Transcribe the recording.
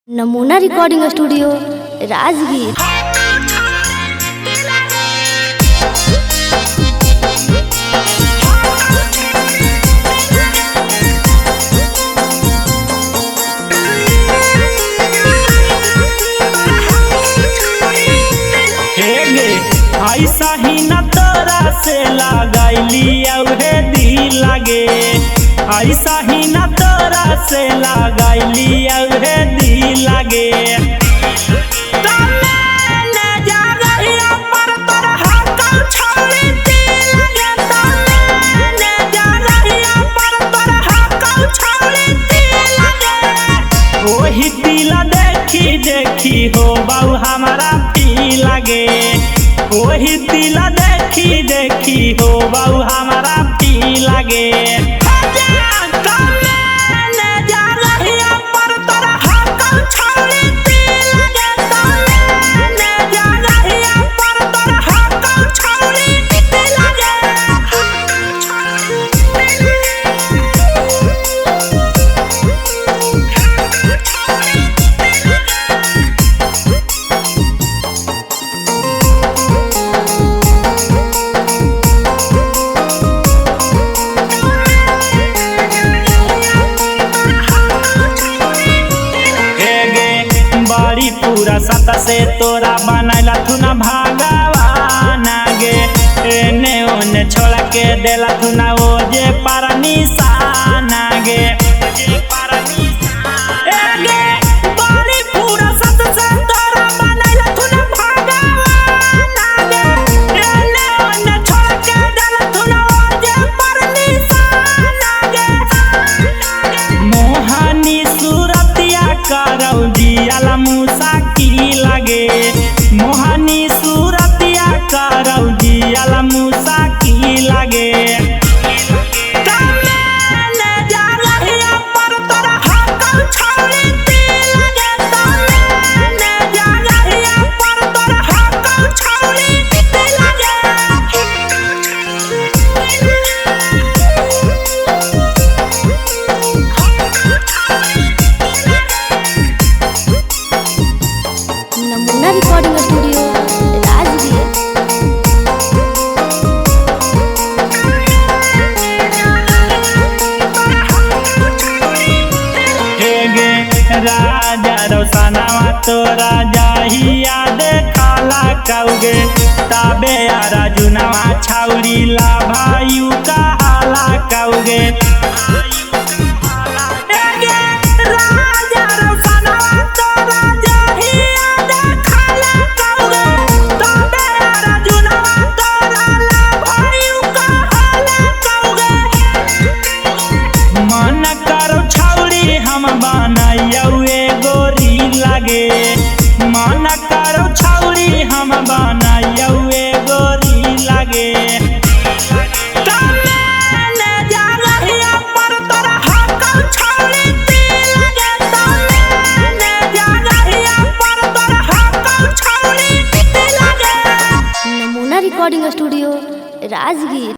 नमूना recording studio Rajgir. ऐसा ही न तोरा से लगाइली औरे दिल लागे, ऐसा ही न तोरा से लगाइली औरे दिल लागे। वही दिला देखी देखी हो बाऊ हमारा पी लागे, वही दिला देखी देखी हो बाऊ हमारा पी लागे। पूरा सत से तोरा बनैला तू ना भगवान गे, एने ओने छोड़ के देला तू ना वो जे पारा निशान गे। पूरा सत से तोरा बनैला तू ना भगवान गे, एने ओने छोड़ के देला तू ना वो जे पारा निशान गे। मोहनी सूरतिया करौ जियाला मूसा लागे, मोहनी सूरतिया करौ जियाला मूसा की लागे। नमूना रिकॉर्डिंग स्टूडियो राजगीर। राजा रोशनवा तोरा जाहिया देखाला कौगे, तबे राजुनवा छौरी ला भायू कहाला कौगे। मन करो छौरी हम बनाइयो गोरी लागे। नमूना रिकॉर्डिंग स्टूडियो राजगीर।